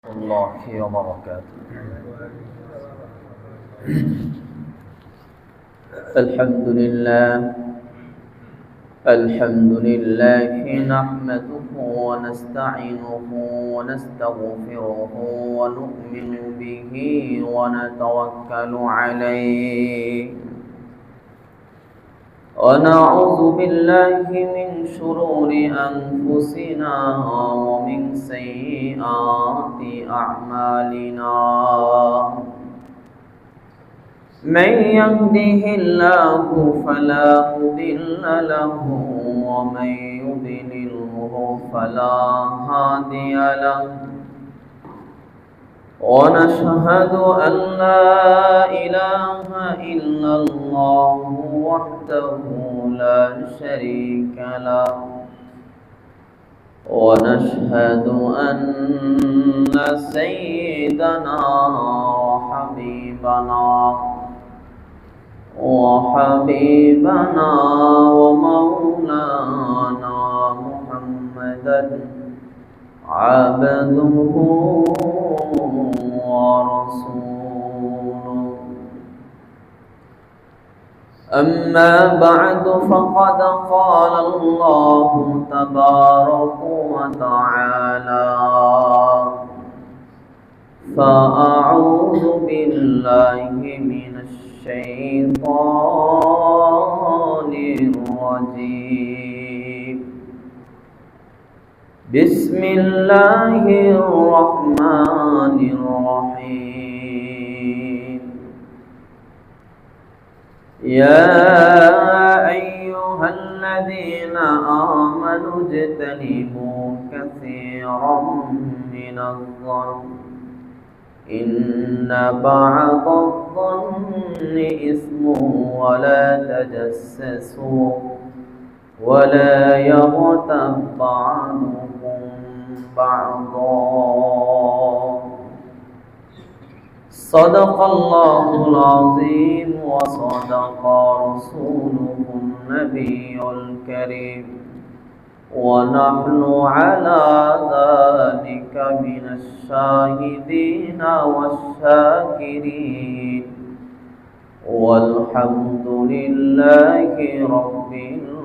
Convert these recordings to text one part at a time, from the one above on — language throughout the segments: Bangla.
الله وبركاته. الحمد لله نحمده ونستعينه ونستغفره ونؤمن به ونتوكل عليه ونعوذ بالله من شرور أنفسنا ومن سيئات أعمالنا من يهده الله فلا مضل له ومن يضلله فلا هادي له ونشهد أن لا إله إلا الله وحده لا شريك له ونشهد أن سيدنا وحبيبنا ومولانا محمدا عبده ورسوله أما بعد فقد قال الله تبارك وتعالى فأعوذ بالله من الشيطان الرجيم بسم الله الرحمن الرحيم يا أيها الذين آمنوا اجتنبوا كثيرا من الظن إن بعض الظن إثم ولا تجسسوا ولا يغتب بعضكم بعضا صدق الله العظيم وصدق رسوله النبي الكريم ونحن على ذلك من الشاهدين والشاكرين والحمد لله رب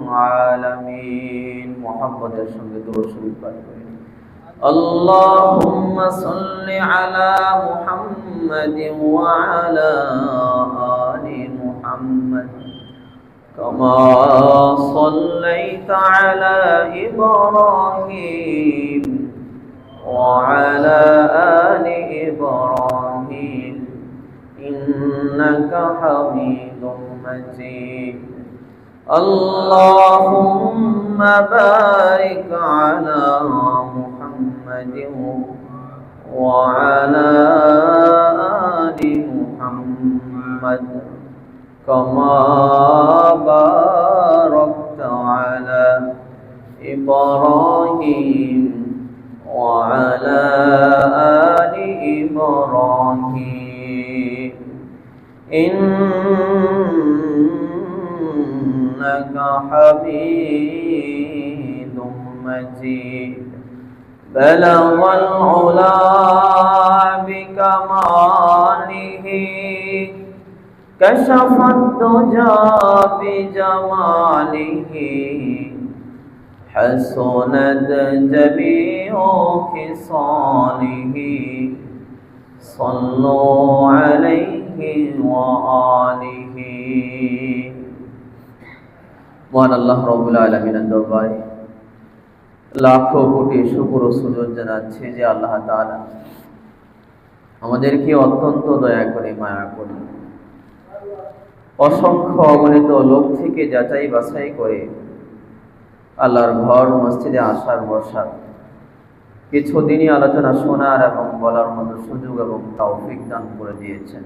العالمين محمد الشمد رسول اللهم صل على محمد وعلى آل محمد كما صليت على إبراهيم وعلى آل إبراهيم إنك حميد مجيد اللهم بارك على محمد وعلى آل محمد كما باركت على إبراهيم وعلى آل إبراهيم إنك حميد مجيد بلغ العلا بكماله كشف الدجى بجماله حسنت جميع خصاله صلوا عليه وآله মহান আল্লাহ রাব্বুল আলামিনের দরবারে লাখো কোটি শুকর ও সুজুদ জানাচ্ছি যে আল্লাহ তাআলা আমাদেরকে অত্যন্ত দয়া করে মায়া করে অসংখ্য অগণিত লোক থেকে যাচাই বাছাই করে আল্লাহর ঘর মসজিদে আসার বসার কিছুদিনই আলোচনা শোনার এবং বলার মতো সুযোগ এবং তৌফিক দান করে দিয়েছেন।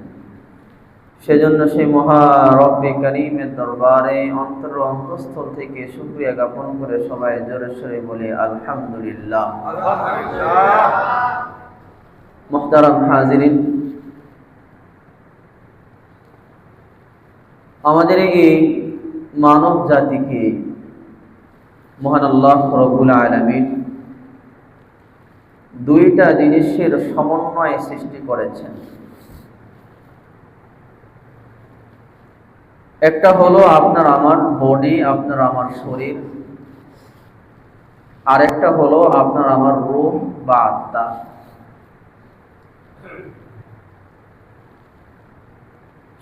সেজন্য সেই মহা রব্বে কারীমের দরবারে অন্তরস্থল থেকে শুকরিয়া জ্ঞাপন করে সবাই জোরে সোরে বলে আলহামদুলিল্লাহ। মুহতারাম হাজিরিন, আমাদের এই মানব জাতিকে মহান আল্লাহ রব্বুল আলামিন দুইটা জিনিসের সমন্বয়ে সৃষ্টি করেছেন। একটা হলো আপনার আমার বডি, আপনার আমার শরীর, আর একটা হলো আপনার আমার রূহ বা আত্মা।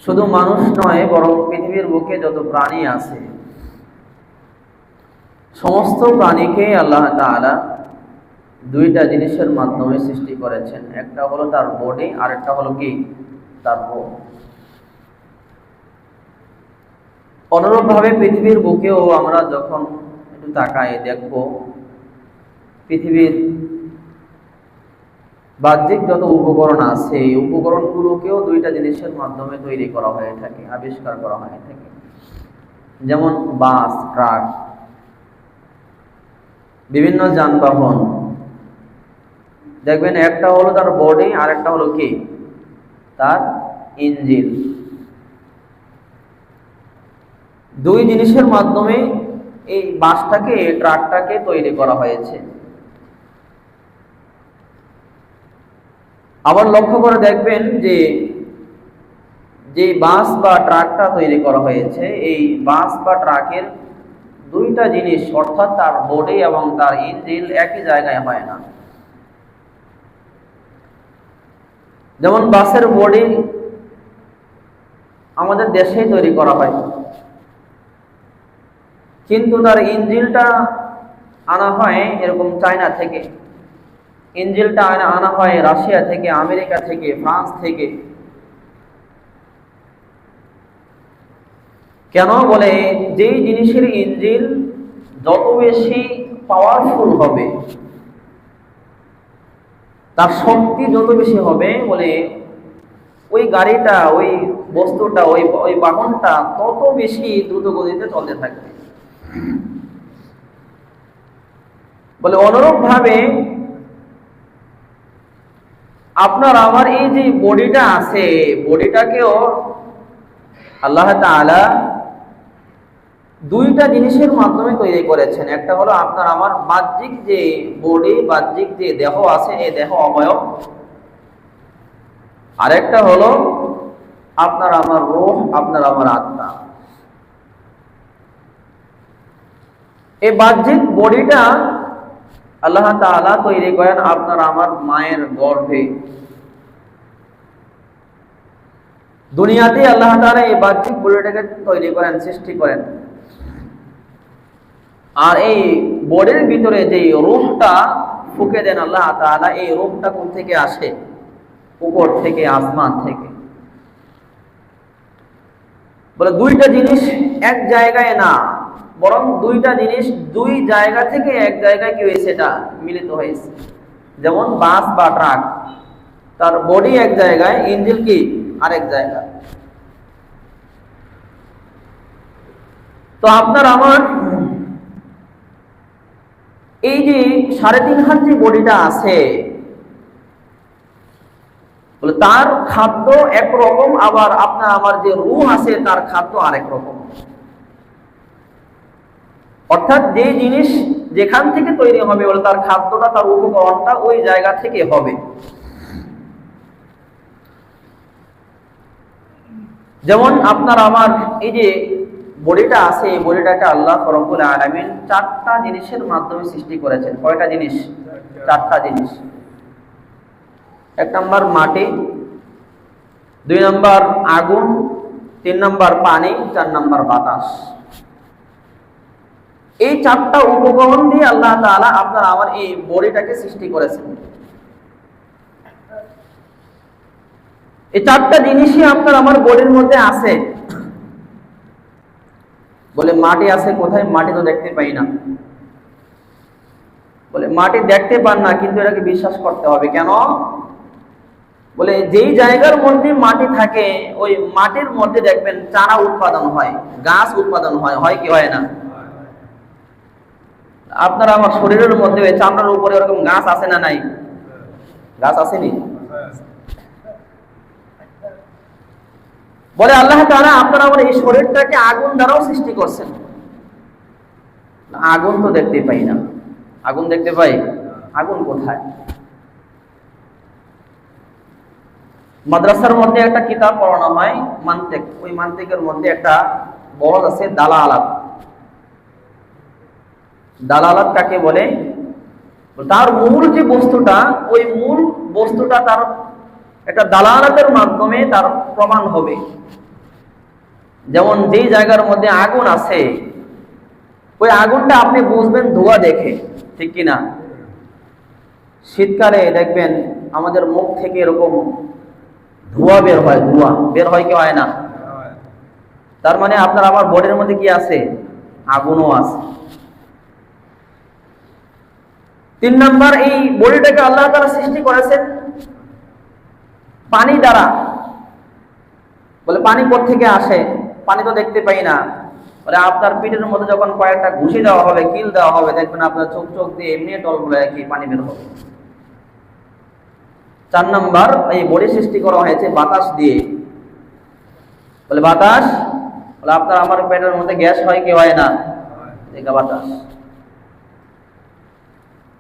শুধু মানুষ নয়, বরং পৃথিবীর বুকে যত প্রাণী আছে সমস্ত প্রাণীকে আল্লাহ তাআলা দুইটা জিনিসের মাধ্যমে সৃষ্টি করেছেন। একটা হলো তার বডি, আর একটা হলো কি তার রূহ। অনুরূপভাবে পৃথিবীর বুকেও আমরা যখন একটু তাকাই দেখব, পৃথিবীর বাহ্যিক যত উপকরণ আছে এই উপকরণগুলোকেও দুইটা জিনিসের মাধ্যমে তৈরি করা হয়ে থাকে, আবিষ্কার করা হয়ে থাকে। যেমন বাস, ট্রাক, বিভিন্ন যানবাহন, দেখবেন একটা হলো তার বডি, আর একটা হলো কি তার ইঞ্জিন। দুই জিনিসের মাধ্যমে এই বাসটাকে, ট্রাকটাকে তৈরি করা হয়েছে। আবার লক্ষ্য করে দেখবেন যে যে বাস বা ট্রাকটা তৈরি করা হয়েছে, এই বাস বা ট্রাকের দুইটা জিনিস অর্থাৎ তার বডি এবং তার ইঞ্জিন একই জায়গায় হয় না। যেমন বাসের বডি আমাদের দেশেই তৈরি করা হয়, কিন্তু তার ইঞ্জিনটা আনা হয় এরকম চায়না থেকে, ইঞ্জিনটা আনা হয় রাশিয়া থেকে, আমেরিকা থেকে, ফ্রান্স থেকে। কেন? বলে যেই জিনিসের ইঞ্জিন যত বেশি পাওয়ারফুল হবে, তার শক্তি যত বেশি হবে, বলে ওই গাড়িটা, ওই বস্তুটা, ওই বাহনটা তত বেশি দ্রুত গতিতে চলতে থাকবে। বলে অনুরূপ ভাবে আপনার আমার এই যে বডিটা আছে, বডিটাকেও আল্লাহ তাআলা দুইটা জিনিসের মাধ্যমে তৈরি করেছেন। একটা হলো আপনার আমার বাহ্যিক যে বডি, বাহ্যিক যে দেহ আছে, এই দেহ অবয়ব। আরেকটা হলো আপনার আমার রূহ, আপনার আমার আত্মা। এই বাহ্যিক বডিটা আল্লাহ তাআলা তৈরি করেন আপনার আমার মায়ের গর্ভে। দুনিয়াতে আল্লাহ তাআলা এই বাহ্যিক বডিটাকে তৈরি করেন, সৃষ্টি করেন। আর এই বডির ভিতরে যে রূহটা ফুঁকে দেন আল্লাহ তাআলা, এই রূহটা কোথা থেকে আসে? উপর থেকে, আসমান থেকে। বলে দুইটা জিনিস এক জায়গায় না, বরং দুইটা জিনিস দুই জায়গা থেকে এক জায়গায় কি হয়েছে, এটা মিলিত হয়েছে। যেমন বাস বা ট্রাক, তার বডি এক জায়গায়, ইঞ্জিন কি আরেক জায়গায়। তো আপনার আমার এই যে 3.5 হাত যে বডিটা আছে, বলে তার খাদ্য একরকম, আবার আপনার আমার যে রূহ আছে তার খাদ্য আরেক রকম। অর্থাৎ যে জিনিস যেখান থেকে তৈরি হবে, বলে তার খাদ্যটা, তার উপকরণটা ওই জায়গা থেকে হবে। যেমন আপনার আমার এই যে বডিটা আছে, এই বডিটাকে আল্লাহ রব্বুল আলামিন 4টা জিনিসের মাধ্যমে সৃষ্টি করেছেন। কয়টা জিনিস? 4টা জিনিস। 1 নম্বর মাটি, 2 নম্বর আগুন, 3 নম্বর পানি, 4 নম্বর বাতাস। এই 4টা উপকরণ দিয়ে আল্লাহ তাআলা আপনার আমার এই বডিটাকে সৃষ্টি করেছেন। এই 4টা জিনিসই আপনার আমার বডির মধ্যে আছে। বলে মাটি আছে কোথায়? মাটি তো দেখতে পাই না। বলে মাটি দেখতে পান না, কিন্তু এটাকে বিশ্বাস করতে হবে। কেন? বলে যেই জায়গার মধ্যে মাটি থাকে, ওই মাটির মধ্যে দেখবেন চারা উৎপাদন হয়, গাছ উৎপাদন হয়। হয় কি হয় না? আপনার আমার শরীরের মধ্যে চামড়ার উপরে এরকম গাছ আছে না নাই? গাছ আসেনি? বলে আল্লাহ তাআলা আপনার আমার এই শরীরটাকে আগুন দ্বারাও সৃষ্টি করছেন। আগুন তো দেখতে পাই না। আগুন দেখতে পাই? আগুন কোথায়? মাদ্রাসার মধ্যে একটা কিতাব পড়ানো হয় মান্তিক, ওই মান্তিকের মধ্যে একটা বহর আছে দালালাত। দালালাত কাকে বলে? তার মূল যে বস্তুটা, ওই মূল বস্তুটা তার একটা দালালাতের মাধ্যমে তার প্রমাণ হবে। যেমন যেই জায়গার মধ্যে আগুন আছে, ওই আগুনটা আপনি বুঝবেন ধোঁয়া দেখে, ঠিক কিনা? শীতকালে দেখবেন আমাদের মুখ থেকে এরকম ধোঁয়া বের হয়, ধোঁয়া বের হয় কি হয় না? তার মানে আপনার আমার বডির মধ্যে কি আছে? আগুনও আছে। 3 নাম্বার, এই বডিটাকে আল্লাহ তাআলা সৃষ্টি করেছেন পানি দ্বারা। বলে পানি কোথা থেকে আসে? পানি তো দেখতে পাই না। বলে আপনার পিঠের মধ্যে যখন কয়েকটা ঘুষি দেওয়া হবে, কিল দেওয়া হবে, দেখবেন আপনার চোখ চোখ দিয়ে এমনি টলগুলো কি পানি বের হবে। 4 নাম্বার, এই বডি সৃষ্টি করা হয়েছে বাতাস দিয়ে। বলে বাতাস, বলে আপনার আমার পেটের মধ্যে গ্যাস হয় কি হয় না? বাতাস।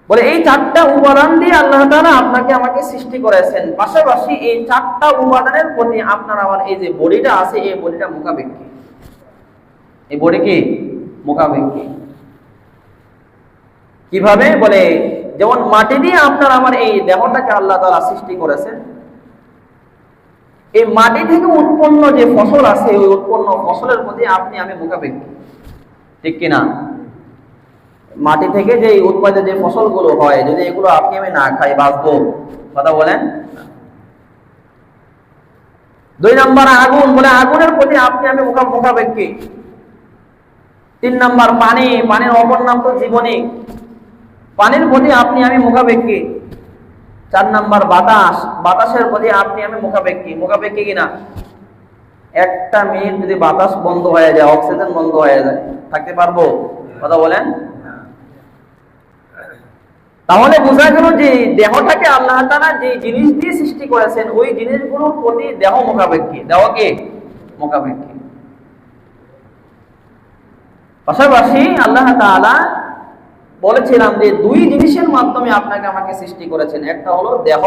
বলে এই 4টা উপাদান দিয়ে আল্লাহ তাআলা আপনাকে আমাকে সৃষ্টি করেছেন। পাশাপাশি এই 4টা উপাদানের প্রতি আপনার আমার এই যে বডিটা আছে, এই বডিটা মুখাপেক্ষী। এই বডি কি মুখাপেক্ষী? কিভাবে? বলে যেমন মাটি দিয়ে আপনার আমার এই দেহটাকে আল্লাহ তাআলা সৃষ্টি করেছেন, এই মাটি থেকে উৎপন্ন যে ফসল আছে, ওই উৎপন্ন ফসলের প্রতি আপনি আমি মুখাপেক্ষী, ঠিক কিনা? মাটি থেকে যে উৎপাদিত যে ফসলগুলো হয়, যদি এগুলো আপনি আমি না খাই বাঁচবো? কথা বলেন। 2 নাম্বার আগুন, বলে আগুনের প্রতি আপনি আমি মুখাপেক্ষী। 3 নাম্বার পানি, পানির অপর নাম তো জীবনী, পানির প্রতি আপনি আমি মুখাপেক্ষী। 4 নাম্বার বাতাস, বাতাসের প্রতি আপনি আমি মুখাপেক্ষী। মুখাপেক্ষী কিনা? 1টা মিনিট যদি বাতাস বন্ধ হয়ে যায়, অক্সিজেন বন্ধ হয়ে যায়, থাকতে পারবো? কথা বলেন। তাহলে বোঝা গেল যে দেহটাকে আল্লাহ তাআলা যে জিনিস দিয়ে সৃষ্টি করেছেন, ওই জিনিসগুলোর প্রতি দেহ মুখাপেক্ষী। দেহ কি মুখাপেক্ষী। পাশাপাশি আল্লাহ তাআলা বলেছিলাম যে 2 জিনিসের মাধ্যমে আপনাকে আমাকে সৃষ্টি করেছেন। একটা হলো দেহ,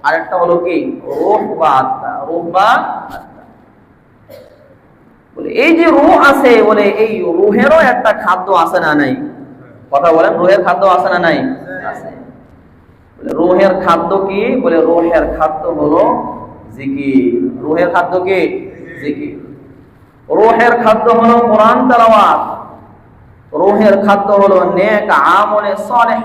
আর একটা হলো কি রূহ বা আত্মা। রূহ বা আত্মা, বলে এই যে রূহ আছে, বলে এই রূহেরও একটা খাদ্য আছে না নাই? কথা বলেন। রূহের খাদ্য আছে না নাই? আছে। বলে রূহের খাদ্য কি? বলে রূহের খাদ্য হলো জিকির। রূহের খাদ্য কি? জিকির। রূহের খাদ্য হলো কোরআন তেলাওয়াত। রূহের খাদ্য হলো নেক আমলে সালেহ।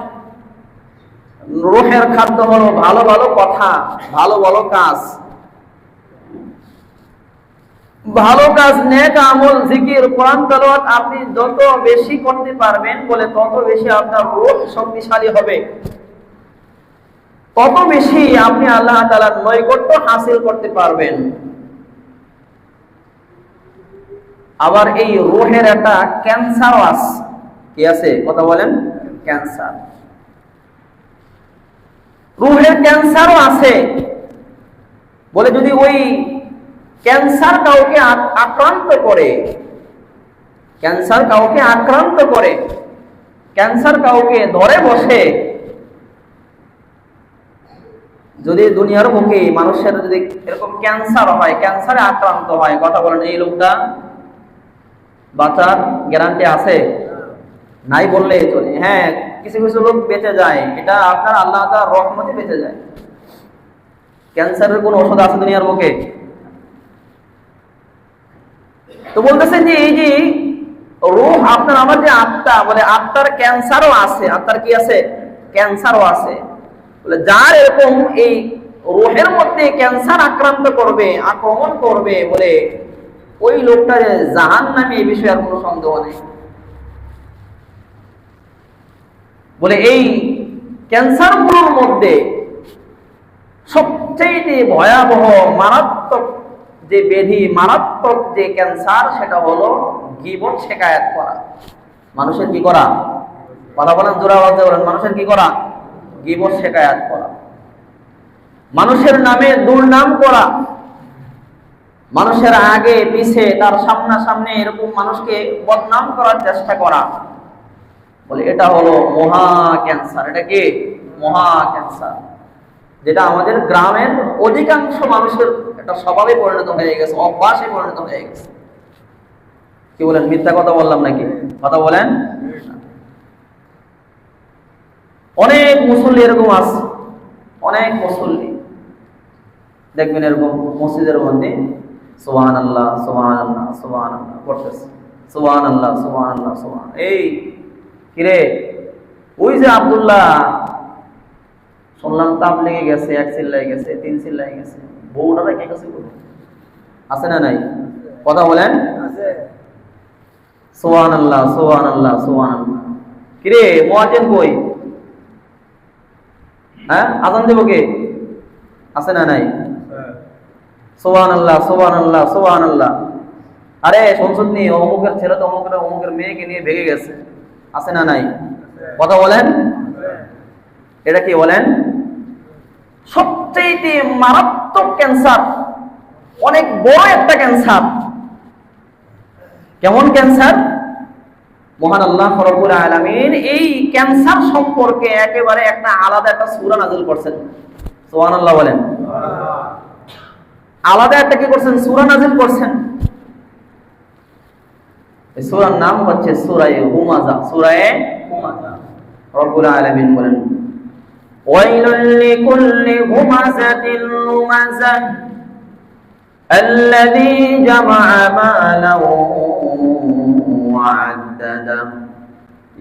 রূহের খাদ্য হলো ভালো ভালো কথা, ভালো ভালো কাজ, ভালো কাজ, নেক আমল, জিকির, কোরআন তেলাওয়াত। আপনি যত বেশি করতে পারবেন, বলে তত বেশি আপনার রূহ শক্তিশালী হবে, তত বেশি আপনি আল্লাহ তাআলার নৈকট্য হাসিল করতে পারবেন। আবার এই রূহের একটা ক্যান্সারও আছে। কি আছে? কথা বলেন। ক্যান্সার। রূহের ক্যান্সারও আছে। বলে যদি ওই ক্যান্সার কাউকে আক্রান্ত করে, ক্যান্সার কাউকে আক্রান্ত করে, ক্যান্সার কাউকে ধরে বসে, যদি দুনিয়ার মুখে মানুষের যদি এরকম ক্যান্সার হয়, ক্যান্সারে আক্রান্ত হয়, কথা বলেন, এই লোকটা বাঁচার গ্যারান্টি আছে? নাই বললে চলে। হ্যাঁ, কিছু কিছু লোক বেঁচে যায়, এটা আপনার আল্লাহ তাআলার রহমতে বেঁচে যায়। ক্যান্সারের কোন ওষুধ আছে দুনিয়ার মুখে? তো বলতেছেন যে এই যে রূহ আপনার আমার যে আত্মা, বলে আত্মার ক্যান্সারও আছে। আত্মার কি আছে? ক্যান্সারও আছে। বলে যার এরকম এই রূহের মধ্যে ক্যান্সার আক্রান্ত করবে, আক্রমণ করবে, বলে ওই লোকটা জাহান্নামী, এই বিষয়ে আর কোনো সন্দেহ নেই। বলে এই ক্যান্সারগুলোর মধ্যে সবচেয়ে ভয়াবহ মারাত্মক যে ব্যাধি, মারাত্মক যে ক্যান্সার, সেটা হলো গীবত শিকায়াত করা। মানুষের কি করা? কথা বলেন, জোরে আওয়াজে বলেন। মানুষের কি করা? গীবত শিকায়াত করা। মানুষের নামে দুর্নাম করা, মানুষের আগে পিছে, তার সামনাসামনি এরকম মানুষকে বদনাম করার চেষ্টা করা। বলে এটা হলো মহা ক্যান্সার। এটা কি? মহা ক্যান্সার। যেটা আমাদের গ্রামের অধিকাংশ মানুষের একটা স্বভাবে পরিণত হয়ে গেছে, অভ্যাসে পরিণত হয়ে গেছে। কি বলেন, মিথ্যা কথা বললাম নাকি? কথা বলেন। অনেক মুসল্লি এরকম আছে, অনেক মুসল্লি দেখবেন এরকম মসজিদের মধ্যে সুবহানাল্লাহ সুবহানাল্লাহ সুবহানাল্লাহ করতেছে, সুবহানাল্লাহ সুবহানাল্লাহ সুবহান। এই কিরে, ওই যে আব্দুল্লাহ শুনলাম তাপ লেগে গেছে, 1 চিল্লাই গেছে, 3 চিল্লাই গেছে, বউটা রেখে গেছে, আছে না নাই? কথা বলেন। সুবহানাল্লাহ সুবহানাল্লাহ সুবহানাল্লাহ। কিরে মুয়াজ্জিন কই? হ্যাঁ, আযান দেব কে? আছে না নাই? সুবহানাল্লাহ সুবহানাল্লাহ সুবহানাল্লাহ। আরে শুনছুন নি, অমুকের ছেলে তো অমুকের মেয়েকে নিয়ে ভেগে গেছে, আছে না নাই? কথা বলেন। এটা কি বলেন? সবচেয়ে মারাত্মক ক্যান্সার, অনেক বড় একটা ক্যান্সার। কেমন ক্যান্সার? মহান আল্লাহ রব্বুল আলামিন এই ক্যান্সার সম্পর্কে একেবারে একটা আলাদা একটা সূরা নাযিল করছেন। সুবহানাল্লাহ বলেন। আলাদা একটা কি করছেন? সূরা নাযিল করছেন। এই সূরার নাম হচ্ছে সূরা হুমাযা। সূরা হুমাযা। রব্বুল আলামিন বলেন, ওয়াইলুল লিকুল্লি হুমাযাতিল লুমাযা আল্লাযী জামা'a মালাহু ওয়া 'আদ্দাদা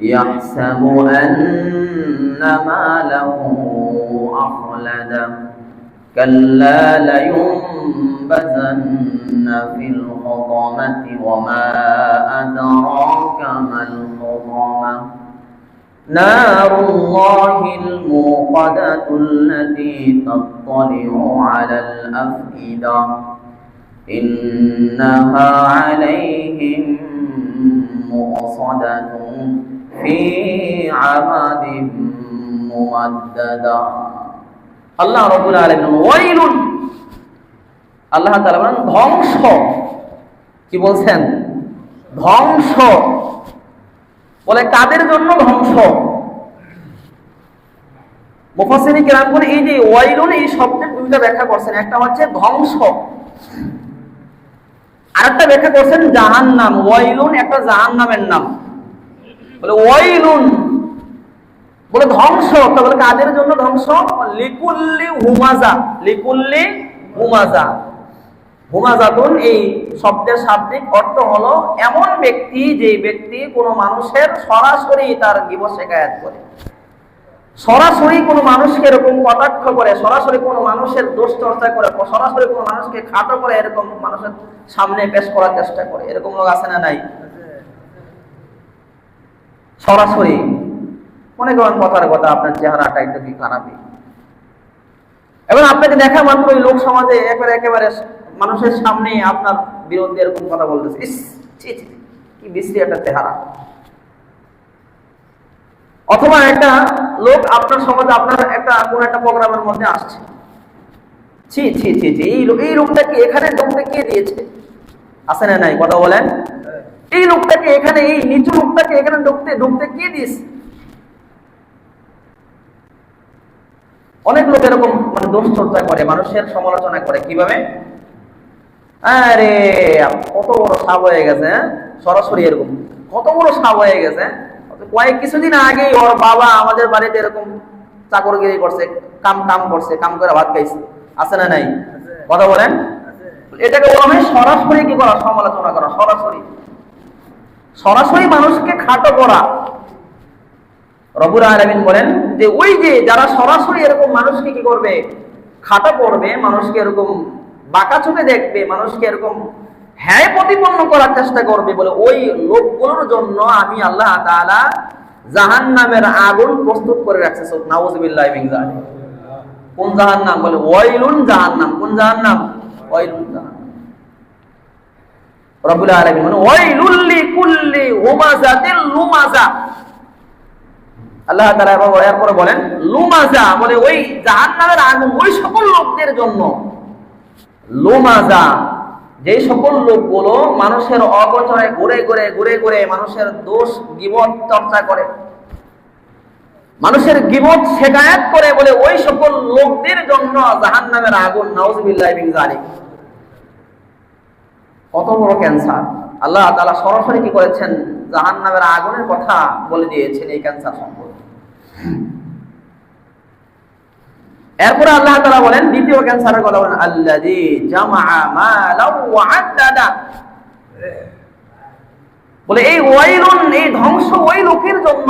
ইয়াহসাবু আন্না মালাহু আখলাদা كلا لينبذن في الحطمة وما أدراك ما الحطمة نار الله الموقدة التي تطلع على الأفئدة إنها عليهم مؤصدة في عمد ممددة আল্লাহ রাব্বুল আলামিন ওয়াইলুন, আল্লাহ তাআলা বলেন ধ্বংস। কি বলছেন? ধ্বংস। বলে কাদের জন্য ধ্বংস? মুফাসসিরিন কিরামগণ এই যে ওয়াইলুন এই শব্দের দুইটা ব্যাখ্যা করছেন। একটা হচ্ছে ধ্বংস, আরেকটা ব্যাখ্যা করছেন জাহান্নাম। ওয়াইলুন একটা জাহান্নামের নাম। বলে ওয়াইলুন বলে ধ্বংস। বলে কাদের জন্য ধ্বংস? লিকুল্লি হুমাযা। লিকুল্লি হুমাযা। হুমাযাতুন এই শব্দের শাব্দিক অর্থ হলো এমন ব্যক্তি যে ব্যক্তি কোনো মানুষের সরাসরি তার গীবত শিকায়াত করে, সরাসরি কোনো মানুষকে এরকম কটাক্ষ করে, সরাসরি কোনো মানুষের দোষ চর্চা করে, সরাসরি কোনো মানুষকে খাটো করে এরকম মানুষের সামনে পেশ করার চেষ্টা করে। এরকম লোক আছে না নাই? সরাসরি মনে করেন কথার কথা আপনার চেহারাটা একটু কি খারাপই, এবং আপনাকে দেখা মাত্র ওই লোক সমাজে একেবারে মানুষের সামনে আপনার বিরুদ্ধে এরকম কথা বলতেছে, ইস ছি ছি কি বিশ্রী একটা চেহারা। অথবা একটা লোক আপনার সমাজে আপনার একটা কোন একটা প্রোগ্রামের মধ্যে আসছে, ছি ছি ছি ছি এই লোকটাকে এখানে ঢুকতে কে দিয়েছে? আছে না নাই? কথা বলেন। এই লোকটাকে এখানে, এই নিচু লোকটাকে এখানে ঢুকতে কে দিয়েছে? অনেক লোক এরকম মানে দোষ চর্চা করে, মানুষের সমালোচনা করে। কিভাবে? আরে কত বড় সাপ হয়ে গেছে, হ্যাঁ সরাসরি এরকম কত বড় সাপ হয়ে গেছে। কিছুদিন আগে ওর বাবা আমাদের বাড়িতে এরকম চাকরগিরি করছে, কাম করছে, কাম করে ভাত খাইছে। আছে না নাই? কথা বলেন। এটাকে বলা হয় সরাসরি কি করা? সমালোচনা করা। সরাসরি মানুষকে খাটো করা। রব্বুল আলামিন বলেন যে ওই যে যারা সরাসরি এরকম মানুষকে কি করবে? খাটো করবে, মানুষকে এরকম বাঁকা চোখে দেখবে, মানুষকে এরকম হ্যায় প্রতিপন্ন করার চেষ্টা করবে, বলে ওই লোকগুলোর জন্য আমি আল্লাহ তাআলা জাহান্নামের আগুন প্রস্তুত করে রাখছি। নাউযুবিল্লাহি মিন যালিক। কোন জাহান্নাম? বলে ওয়াইলুন জাহান্নাম। কোন জাহান্নাম? ওয়াইলুন জাহান্নাম। রব্বুল আলামিন মানে ওয়াইলুল লিকুল্লি হুমাযাতিল লুমাযা। আল্লাহ তাআলা এরপরে বলেন লুমাযা, বলে ওই জাহান্নামের আগুন ওই সকল লোকদের জন্য। লুমাযা যে সকল লোকগুলো মানুষের অগোচরে ঘুরে ঘুরে মানুষের দোষ গীবত চর্চা করে, মানুষের গীবত শিকায়াত করে বলে ওই সকল লোকদের জন্য জাহান্নামের আগুন, নাউযুবিল্লাহি মিন যালিক। কত বড় ক্যান্সার! আল্লাহ তাআলা সরাসরি কি করেছেন, জাহান্নামের আগুনের কথা বলে দিয়েছেন এই ক্যান্সার সম্পর্কে। এরপরে আল্লাহ তাআলা বলেন, দ্বিতীয় ক্যান্সারের কথা বলেন, আল্লাযী জামাআ মালাও ওয়া আদ্দাদা। বলে এই ওয়াইলুন, এই ধ্বংস ওই লোকের জন্য,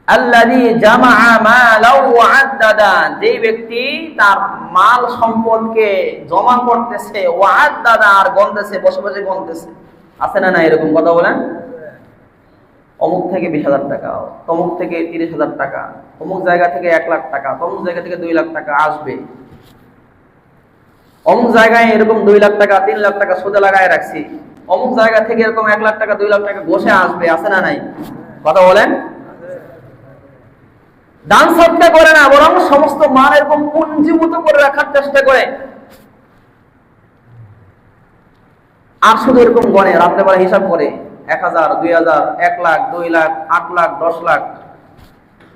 আল্লাযী জামাআ মালাও ওয়া আদ্দাদা, যে ব্যক্তি তার মাল সম্পদকে জমা করতেছে, ওয়া আদ্দাদা, আর গণতেছে, বসে বসে গণতেছে। আছে না না এরকম কথা বলেন? অমুক থেকে 20,000 টাকা, তমুক থেকে 30,000 টাকা, অমুক জায়গা থেকে 1 লাখ টাকা, তমুক জায়গা থেকে 2 লাখ টাকা আসবে, অমুক জায়গায় এরকম 2 লাখ টাকা 3 লাখ টাকা সুদে লাগায় রাখছি, অমুক জায়গা থেকে এরকম 1 লাখ টাকা 2 লাখ টাকা বসে আসবে। আছে না নাই কথা বলেন? দান সদকা করে না, বরং সমস্ত মাল এরকম পুঞ্জীভূত করে রাখার চেষ্টা করে, আর শুধু এরকম গণে, রাত্রেবেলা হিসাব করে 1,000, 2,000, 1 লাখ, 2 লাখ, 8 লাখ, 10 লাখ,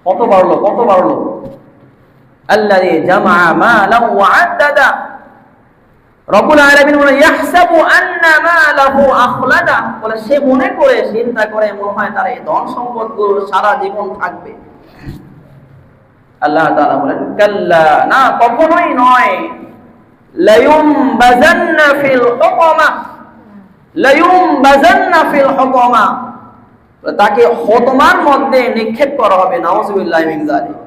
কত বাড়লো, কত বাড়লো। আল্লাযী জামাআ মালাও ওয়া আদ্দাদা। রব্বুল আলামিন বলেন, ইয়াহসাবু আন্না মালাহু আখলাদা, বলে সে মনে করে, চিন্তা করে, মনে হয় তার এই ধন সম্পদগুলো সারা জীবন থাকবে। আল্লাহ তাআলা বলেন, কাল্লা, না কখনোই নয়, লায়ুমবাযান্না ফিল হুতামা, লায়ুমবাযান্না ফিল হুতামা, তাকে হুতামার মধ্যে নিক্ষেপ করা হবে। নাউযুবিল্লাহি মিন যালিক।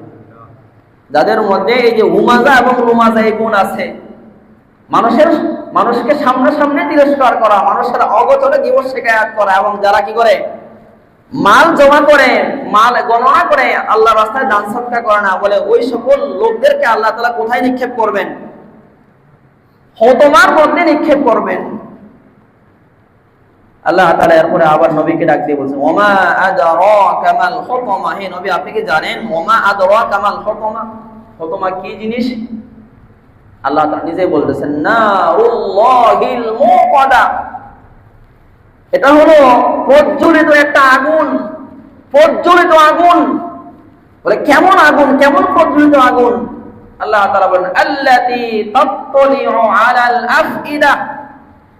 যাদের মধ্যে এই যে হুমাজা এবং রুমাজা এই গুণ আছে, মানুষকে সামনে তিরস্কার করা, মানুষের অগোচরে গীবত শিকায়াত করা, এবং যারা কি করে, মাল জমা করে, মাল গণনা করে, আল্লাহর রাস্তায় দান সদকা করে না, বলে ওই সকল লোকদেরকে আল্লাহ তাআলা কোথায় নিক্ষেপ করবেন? হুতামার মধ্যে নিক্ষেপ করবেন। আল্লাহ তাআলা এরপরে আবার নবীকে ডাক দিয়ে বলছেন, ওমা আদরাকা মাল হুতামা, হে নবী আপনি কি জানেন ওমা আদরাকা মাল হুতামা? হুতামা কি জিনিস? আল্লাহ তাআলা নিজেই বলতেছেন, নারুল্লাহিল মুকাদা, এটা হলো প্রজ্বলিত একটা আগুন, প্রজ্বলিত আগুন। বলে কেমন আগুন, কেমন প্রজ্বলিত আগুন? আল্লাহ তাআলা বলেন, আল্লাতী তাত্তালিউ আলাল আফইদা,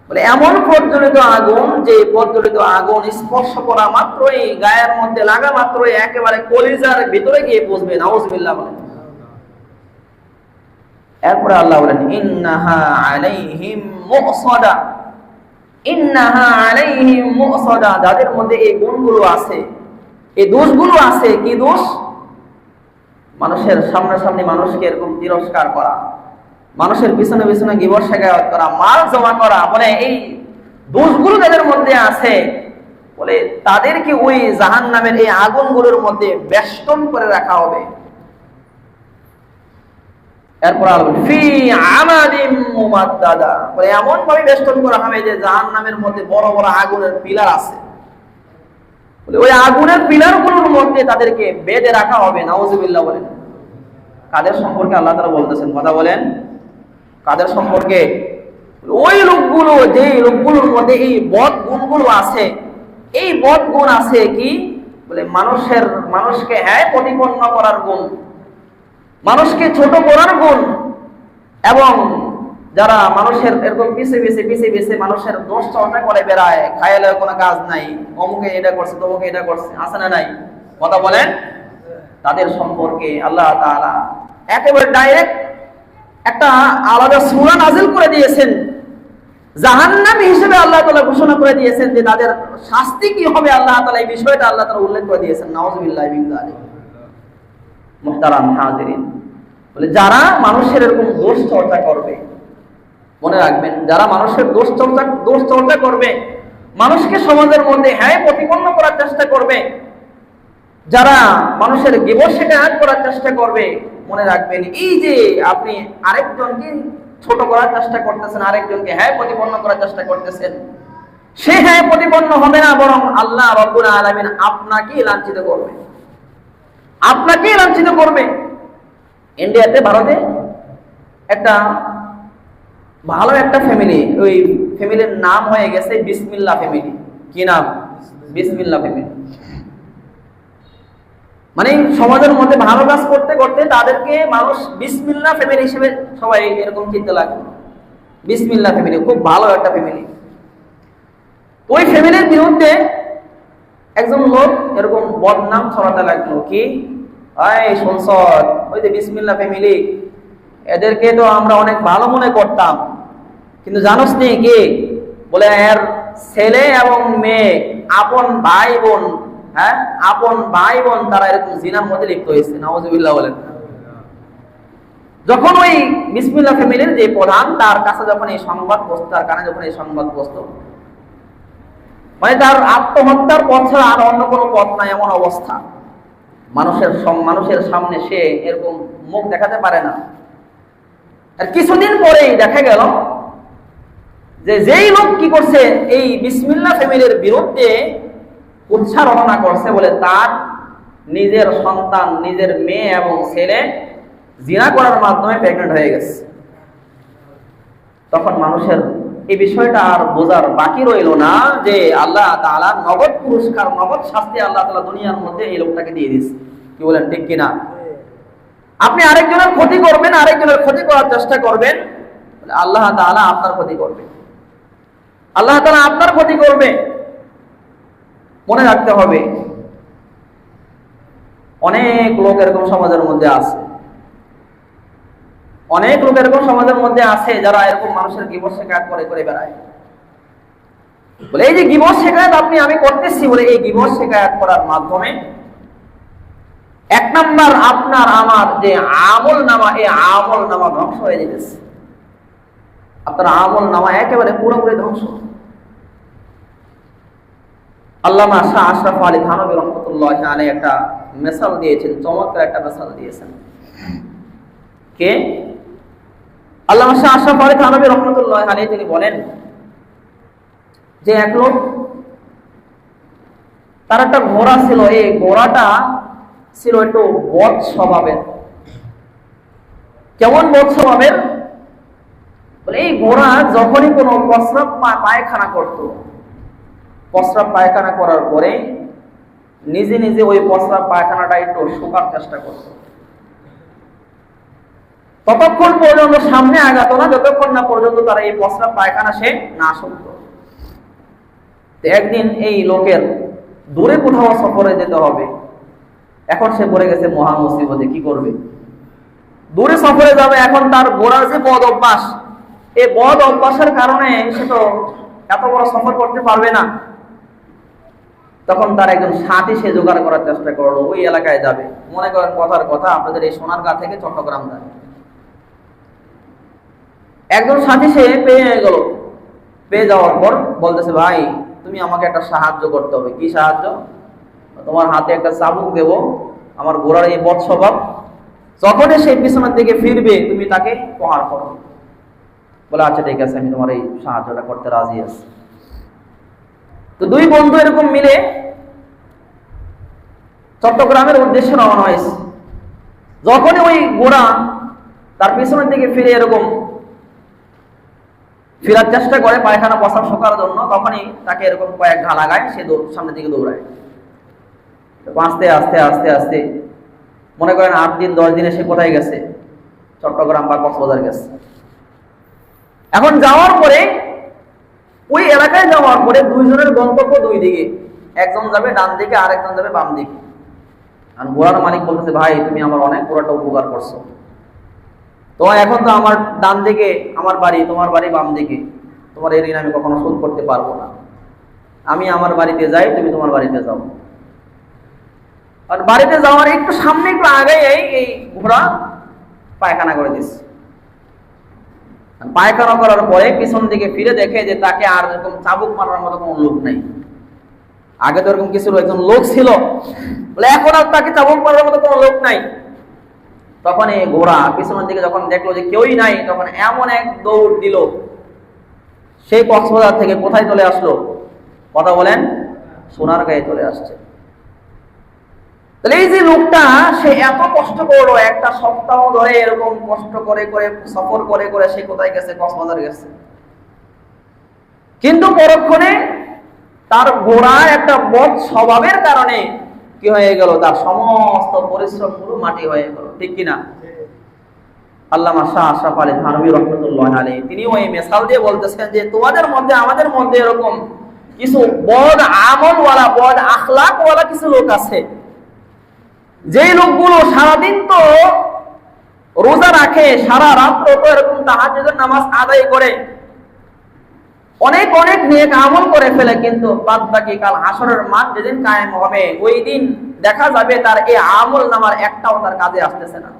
বলে এমন প্রজ্বলিত আগুন, যে প্রজ্বলিত আগুন স্পর্শ করা মাত্রই, গায়ের মধ্যে লাগা মাত্রই একেবারে কলিজার ভিতরে গিয়ে পৌঁছবে। নাউযুবিল্লাহ বলেন। এরপরে আল্লাহ বলেন, ইন্নাহা আলাইহিম মুসাদা, ইন্নাহা আলাইহিম মুসাদা, যাদের মধ্যে এই গুণগুলো আছে, এই দোষগুলো আছে। কি দোষ? মানুষের সামনাসামনি মানুষকে এরকম তিরস্কার করা, মানুষের পিছনে পিছনে গীবত শিকায়াত করা, মাল জমা করা, বলে এই দোষগুলো যাদের মধ্যে আছে, বলে তাদেরকে ওই জাহান্নামের এই আগুনগুলোর মধ্যে বেষ্টন করে রাখা হবে। এরপর ফি আমাদিম মুমাদ্দাদা, বলে এমন ভাবে বেষ্টন করা হবে যে জাহান্নামের মধ্যে বড় বড় আগুনের পিলার আছে, বলে ওই আগুনের পিলারগুলোর মধ্যে তাদেরকে বেঁধে রাখা হবে। নাউযুবিল্লাহ বলেন। কাদের সম্পর্কে আল্লাহ তাআলা বলতেছেন? কথা বলেন, কাদের সম্পর্কে? ওই লোকগুলো, যে লোকগুলোর মধ্যে এই বদ গুণগুলো আছে। এই বদ গুণ আছে কি? বলে মানুষকে হ্যায় প্রতিপন্ন করার গুণ, মানুষকে ছোট করার গুণ, এবং যারা মানুষের এরকম পিছে পিছে মানুষের দোষ চর্চা করে বেড়ায়, খায়ালে কোনো কাজ নাই, অমুকে এটা করছে, তমুকে এটা করছে, আছে না নাই? কথা বলেন। তাদের সম্পর্কে আল্লাহ তাআলা একেবারে ডাইরেক্ট একটা আলাদা সূরা নাযিল করে দিয়েছেন, জাহান্নামী হিসেবে আল্লাহ তাআলা ঘোষণা করে দিয়েছেন যে তাদের শাস্তি কি হবে। আল্লাহ তাআলা এই বিষয়টা আল্লাহ তাআলা উল্লেখ করে দিয়েছেন। নাউযুবিল্লাহি মিন যালিক। মুহতারাম হাজিরিন, বলে যারা মানুষের এরকম দোষ চর্চা করবে, মনে রাখবেন, যারা মানুষের দোষ চর্চা করবে, মানুষকে সমাজের মধ্যে হ্যায় প্রতিপন্ন করার চেষ্টা করবে, যারা মানুষের গীবত শিকায়াত করার চেষ্টা করবে, মনে রাখবেন এই যে আপনি আরেকজনকে ছোট করার চেষ্টা করতেছেন, আরেকজনকে হ্যায় প্রতিপন্ন করার চেষ্টা করতেছেন, সে হ্যায় প্রতিপন্ন হবে না, বরং আল্লাহ রাব্বুল আলামিন আপনাকেই লাঞ্ছিত করবে, আপনাকেই লাঞ্ছিত করবে। ইন্ডিয়াতে, ভারতে একটা ভালো একটা ফ্যামিলি, ওই ফ্যামিলির নাম হয়ে গেছে বিসমিল্লাহ ফ্যামিলি। কি নাম? বিসমিল্লাহ ফ্যামিলি। মানে সমাজের মধ্যে ভালো কাজ করতে করতে তাদেরকে মানুষ বিসমিল্লাহ ফ্যামিলি হিসেবে সবাই এরকম চিন্তা লাগবে। বিসমিল্লাহ ফ্যামিলি খুব ভালো একটা ফ্যামিলি। ওই ফ্যামিলির বিরুদ্ধে একজন লোক এরকম বদনাম ছড়াতে লাগলো, কি এই শুনছ, ওই যে বিসমিল্লাহ ফ্যামিলি, এদেরকে তো আমরা অনেক ভালো মনে করতাম, কিন্তু জানোস নি কি বলে এর ছেলে এবং মেয়ে আপন ভাই বোন, হ্যাঁ আপন ভাই বোন তারা এরকম জিনার মধ্যে লিপ্ত হয়েছে। নাউজুবিল্লাহ বলেন। যখন ওই বিসমিল্লাহ ফ্যামিলির যে প্রধান তার কাছে যখন এই সংবাদ পৌঁছতো, তার কানে যখন এই সংবাদ পৌঁছতো, মানে তার আত্মহত্যার পথ ছাড়া আর অন্য কোনো পথ নাই এমন অবস্থা। মানুষের সামনে সে এরকম মুখ দেখাতে পারে না। আর কিছুদিন পরেই দেখা গেল যে যেই লোক কি করছে, এই বিসমিল্লাহ ফ্যামিলির বিরুদ্ধে উচ্চারণা করছে বলে তার নিজের সন্তান, নিজের মেয়ে এবং ছেলে জিনা করার মাধ্যমে প্রেগনেন্ট হয়ে গেছে। তখন মানুষের এই বিষয়টা আর বোঝার বাকি রইল না যে আল্লাহ তাআলা নগদ পুরস্কার, নগদ শাস্তি আল্লাহ তাআলা দুনিয়ার মধ্যে এই লোকটাকে দিয়ে দিচ্ছে। কি বলেন, ঠিক কিনা? আপনি আরেকজনের ক্ষতি করবেন, আরেকজনের ক্ষতি করার চেষ্টা করবেন, আল্লাহ তাআলা আপনার ক্ষতি করবে। আল্লাহ তাআলা আপনার ক্ষতি করবে। মনে রাখতে হবে, অনেক লোক এরকম সমাজের মধ্যে আছে, অনেক লোক এরকম সমাজের মধ্যে আছে যারা এরকম মানুষের গীবত শিকায়ত করে করে বেড়ায়। বলে এই যে গীবত শিকায়ত আমি করতেছি, বলে এই গীবত শিকায়ত করার মাধ্যমে এক নাম্বার আপনার আমার যে আমল নামা, এই আমল নামা ধ্বংস হয়ে যেতেছে। আপনার আমল নামা একেবারে পুরোপুরি ধ্বংস। আল্লামা শাহ আশরাফ আলী থানভী রহমাতুল্লাহি আলাইহি একটা মিসাল দিয়েছেন, চমৎকার একটা মিসাল দিয়েছেন। কে? আল্লামা শাহ আশরাফ আলী থানভী রহমাতুল্লাহি আলাইহি। তিনি বলেন যে এক লোক, তার একটা ঘোড়া ছিল, এই ঘোড়াটা ছিল একটু বদ স্বভাবের। কেমন বদ স্বভাবের? বলে এই ঘোড়া যখনই কোনো প্রস্রাব পায়খানা করত, প্রস্রাব পায়খানা করার পরে নিজে নিজে ওই প্রস্রাব পায়খানাটা একটু শুকার চেষ্টা করত। ততক্ষণ পর্যন্ত সামনে আগাতো না যতক্ষণ না পর্যন্ত তারা এই প্রস্রাব পায়খানা সে না শুনত। একদিন এই লোকের দূরে কোথাও সফরে যেতে হবে, এখন সে পড়ে গেছে মহা মুসিবতে। কি করবে? দূরে সফরে যাবে, এখন তার ঘোড়ার যে বদ অভ্যাস, এই বদ অভ্যাসের কারণে সে তো এত বড় সফর করতে পারবে না। তখন তার একজন সাথী সে জোগাড় করার চেষ্টা করলো, ওই এলাকায় যাবে। মনে করেন কথার কথা আপনাদের এই সোনারগাঁ থেকে চট্টগ্রাম যাবে। একজন সাথী সে পেয়ে গেল। পেয়ে যাওয়ার পর বলতেছে, ভাই তুমি আমাকে একটা সাহায্য করতে হবে। কি সাহায্য? তোমার হাতে একটা চাবুক দেব, আমার ঘোড়ার এই বদ স্বভাব, যখনই সে পিছনের দিকে ফিরবে তুমি তাকে প্রহার করো। বলে আচ্ছা ঠিক আছে, আমি তোমার এই সাহায্যটা করতে রাজি আছি। তো দুই বন্ধু এরকম মিলে চট্টগ্রামের উদ্দেশ্যে রওনা হয়েছে। যখনই ওই ঘোড়া তার পিছনের দিকে ফিরে এরকম ফেরার চেষ্টা করে পায়খানা প্রস্রাব শোকার জন্য, তখনই তাকে এরকম কয়েক ঘা লাগায়, সে সামনের দিকে দৌড়ায়। আস্তে আস্তে আস্তে আস্তে মনে করেন 8 দিন 10 দিনে সে কোথায় গেছে? চট্টগ্রাম বা কক্সবাজার গেছে। এখন যাওয়ার পরে ওই এলাকায় যাওয়ার পরে দুইজনের গন্তব্য দুই দিকে, একজন যাবে ডান দিকে, আরেকজন যাবে বাম দিকে। আর ঘোড়ার মালিক বলতেছে, ভাই তুমি আমার অনেক পুরোটা উপকার করছো, তো এখন তো আমার ডান দিকে আমার বাড়ি, তোমার বাড়ি বাম দিকে, তোমার এই ঋণ আমি কখনো শোধ করতে পারবো না। আমি আমার বাড়িতে যাই, তুমি তোমার বাড়িতে যাও। আর বাড়িতে যাওয়ার একটু সামনে একটু আগে এই ঘোড়া পায়খানা করে দিচ্ছে। পায়খানা করার পরে পিছন দিকে ফিরে দেখে যে তাকে আর এরকম চাবুক মারার মতো কোনো লোক নাই। আগে তো এরকম কিছু একজন লোক ছিল, বলে এখন আর তাকে চাবুক মারার মতো কোনো লোক নাই। তখন এই ঘোড়া পিছনের দিকে যখন দেখলো যে কেউই নাই, তখন এমন এক দৌড় দিল, সেই কক্সবাজার থেকে কোথায় চলে আসলো? কথা বলেন, সোনারগাঁয়ে চলে আসছে। তাহলে এই যে লোকটা সে এত কষ্ট করলো, একটা সপ্তাহ ধরে এরকম কষ্ট করে করে সফর করে করে সে কোথায় গেছে? কক্সবাজার গেছে। কিন্তু পরক্ষণে তার ঘোড়া একটা বদ স্বভাবের কারণে কি হয়ে গেল? তার সমস্ত পরিশ্রম গুলো মাটি হয়ে গেল। ঠিক কিনা? আল্লামা শাহ আশরাফ আলী থানভী রাহমাতুল্লাহ আলাইহি তিনি ওই মিসাল দিয়ে বলতেছেন যে তোমাদের মধ্যে আমাদের মধ্যে এরকম কিছু বদ আমলওয়ালা, বদ আখলাকওয়ালা কিছু লোক আছে, যেই লোকগুলো সারাদিন তো রোজা রাখে, সারা রাত্র তো এরকম তাহাজ্জুদের নামাজ আদায় করে, অনেক অনেক নেক আমল করে ফেলে, কিন্তু বাদ বাকি কাল হাসরের মাঠ যেদিন কায়েম হবে ওই দিন দেখা যাবে তার এই আমল নামার একটাও তার কাজে আসতেছে না।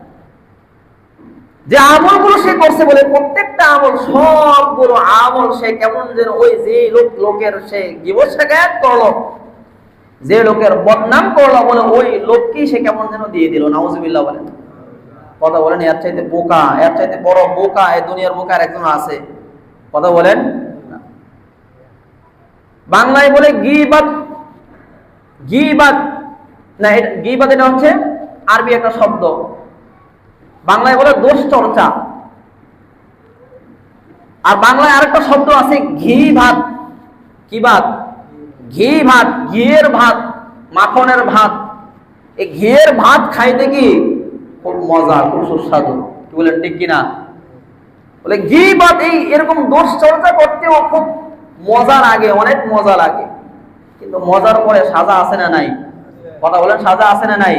যে আমলগুলো সে করছে বলে প্রত্যেকটা আমল, সবগুলো আমল সে কেমন যেন ওই যে লোকের সে গীবত শিকায়াত করলো, যে লোকের বদনাম করলো বলে ওই লোককেই সে কেমন যেন দিয়ে দিল। নাউজুবিল্লাহ বলেন। কথা বলেন, এর চাইতে বোকা, এর চাইতে বড় বোকা এই দুনিয়ার বোকা আর একজন আছে? কথা বলেন। বাংলায় বলে গীবাত, গীবাত না, গীবাত এটা হচ্ছে আরবি একটা শব্দ, বাংলায় বলে দোষ চর্চা। আর বাংলায় আরেকটা শব্দ আছে ঘি ভাত। কি ভাত? ঘি ভাত, ঘিয়ের ভাত, মাখনের ভাত। এই ঘিয়ের ভাত খাইতে কি খুব মজা, খুব সুস্বাদু। কি বলেন, ঠিক কিনা? বলে ঘি ভাত, এই এরকম দোষ চর্চা করতেও খুব মজা লাগে, অনেক মজা লাগে, কিন্তু মজার পরে সাজা আছে না নাই? কথা বলেন, সাজা আছে না নাই?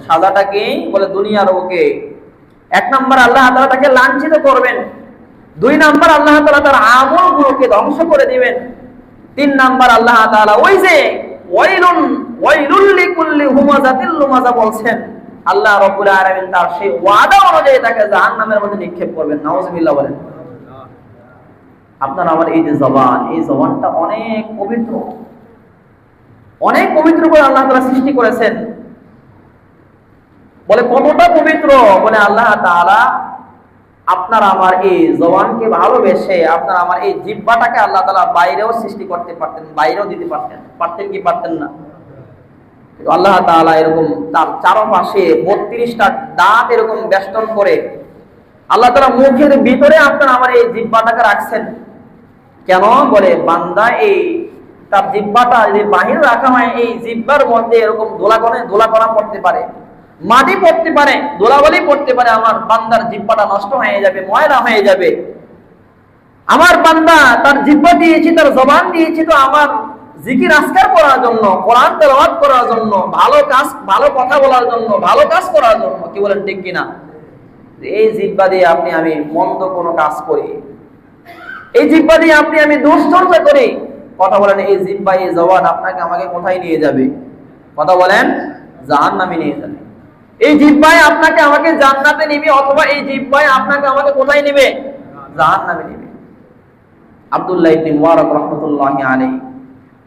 সাজাটা কি? বলে দুনিয়ার ওকে এক নাম্বার আল্লাহ তাআলা তাকে লাঞ্ছিত করবেন, দুই নাম্বার আল্লাহ তাআলা তার আমলগুলোকে ধ্বংস করে দিবেন, তিন নাম্বার আল্লাহ তাআলা ওই যে ওয়াইলুল লিকুল্লি হুমাযাতিল লুমাযা বলছেন, আল্লাহ রাব্বুল আলামিন তার সেই ওয়াদা অনুযায়ী তাকে জাহান্নামের মধ্যে নিক্ষেপ করবেন। নাউজুবিল্লাহ বলেন। আপনার আমার এই যে জবান, এই জবানটা অনেক পবিত্র, অনেক পবিত্র করে আল্লাহ তাআলা সৃষ্টি করেছেন। বলে কতটা পবিত্র? বলে আল্লাহ তাআলা আপনার আমার এই জবানকে ভালোবেসে আপনার আমার এই জিহ্বাটাকে আল্লাহ তাআলা বাইরেও সৃষ্টি করতে পারতেন, বাইরেও দিতে পারতেন। পারতেন কি পারতেন না? কিন্তু আল্লাহ তাআলা এরকম তার চারপাশে 32টা দাঁত এরকম বেষ্টন করে আল্লাহ তাআলা মুখের ভিতরে আপনার আমার এই জিহ্বাটাকে রাখছেন। কেন? বলে বান্দা এই তার জিহ্বাটা যদি বাহির রাখা হয়, এই জিহ্বার মধ্যে এরকম ধুলাকণা পড়তে পারে, মাটি পড়তে পারে, ধুলাবালি পড়তে পারে, আমার বান্দার জিহ্বাটা নষ্ট হয়ে যাবে, ময়লা হয়ে যাবে। আমার বান্দা তার জিহ্বা দিয়েছি, তার জবান দিয়েছি তো আমার জিকির আজকার করার জন্য, কোরআন তেলাওয়াত করার জন্য, ভালো কাজ, ভালো কথা বলার জন্য, ভালো কাজ করার জন্য। কি বলেন, ঠিক কিনা? এই জিহ্বা দিয়ে আপনি আমি মন্দ কোনো কাজ করি, এই জিহ্বা দিয়ে আপনি আমি দুশ্চর্চা করি, কথা বলেন, এই জিহ্বা, এই জবান আপনাকে আমাকে কোথায় নিয়ে যাবে? কথা বলেন, জাহান্নামে নিয়ে যাবে। এই জিহ্বায় আপনাকে আমাকে জান্নাতে নিবে, অথবা এই জিহ্বায় আপনাকে আমাকে কোথায় নিবে? জাহান্নামে নিবে। আব্দুল্লাহ ইবনে মুবারক রাহমাতুল্লাহি আলাইহি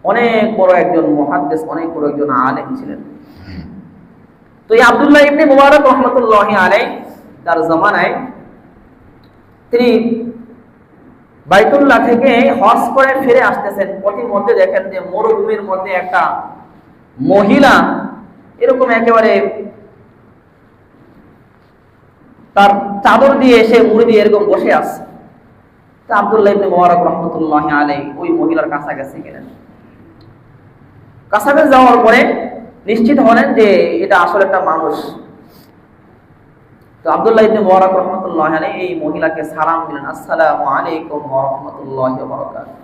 অনেক বড় একজন মুহাদ্দিস, অনেক বড় একজন আলেম ছিলেন। তো এই আব্দুল্লাহ ইবনে মুবারক রাহমাতুল্লাহি আলাইহি তার জামানায় তিনি বাইতুল্লাহ থেকে হজ করে ফিরে আসতেছেন। পথের মধ্যে দেখেন যে মরুভূমির মধ্যে একটা মহিলা এরকম একেবারে তার চাদর দিয়ে এসে মুড়ি দিয়ে এরকম বসে আছে। তা আব্দুল্লাহ ইবনে মুবারক রাহমাতুল্লাহি আলাইহি ওই মহিলার কাছাকাছি গেলেন। কাছাকাছি যাওয়ার পরে নিশ্চিত হলেন যে এটা আসলে একটা মানুষ। তো আব্দুল্লাহ ইবনে মুবারক রাহমাতুল্লাহি আলাইহি এই মহিলাকে সালাম দিলেন, আসসালামু আলাইকুম ওয়া রাহমাতুল্লাহি ওয়া বারাকাতুহু।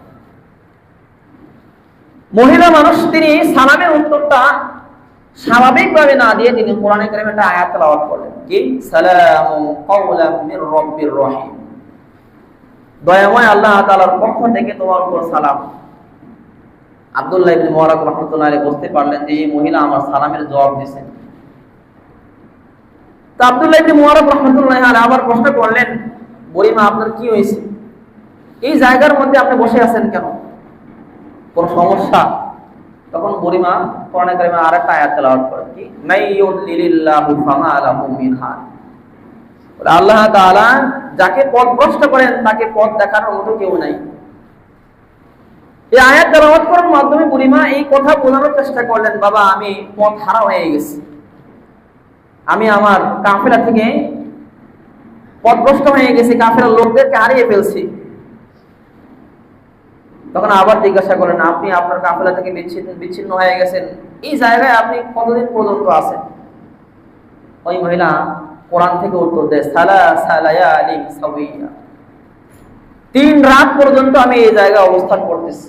মহিলা মানুষ, তিনি সালামের উত্তরটা স্বাভাবিকভাবে না দিয়ে তিনি কোরআনে কারিমে একটা আয়াত তেলাওয়াত করলেন, কি? সালামু কাওলাম মির রাব্বির রহিম, দয়াময় আল্লাহ তাআলার পক্ষ থেকে তোমার উপর সালাম। আব্দুল্লাহ ইবনে মুবারক রাহমাতুল্লাহি আলাইহি বুঝতে পারলেন যে এই মহিলা আমার সালামের জবাব দিয়েছেন। তো আব্দুল্লাহ ইবনে মুবারক রাহমাতুল্লাহি আলাইহি আবার প্রশ্ন করলেন, বুড়িমা আপনার কি হয়েছে? এই জায়গার মধ্যে আপনি বসে আছেন কেন? কোন সমস্যা? তখন বুড়িমা কোরআনে কারিমে আরেকটা আয়াত তেলাওয়াত করেন, কি? মাইয়ুদলিলিল্লাহু ফামা লাহু মিন হাদ, আল্লাহ তাআলা যাকে পথভ্রষ্ট করেন তাকে পথ দেখানোর মতো কেউ নাই। এই আয়াত তেলাওয়াত করার মাধ্যমে বুড়িমা এই কথা বোঝানোর চেষ্টা করলেন, বাবা আমি পথ হারা হয়ে গেছি, আমি আমার কাফেলা থেকে পথভ্রষ্ট হয়ে গেছি, কাফেলার লোকদেরকে হারিয়ে ফেলছি। তখন আবার জিজ্ঞাসা করেন, আপনি আপনার কাফেলা থেকে বিচ্ছিন্ন হয়ে গেছেন, এই জায়গায় আপনি কতদিন পর্যন্ত আছেন? ওই মহিলা কোরআন থেকে উত্তর দেয়, 3 রাত পর্যন্ত আমি এই জায়গায় অবস্থান করতেছি।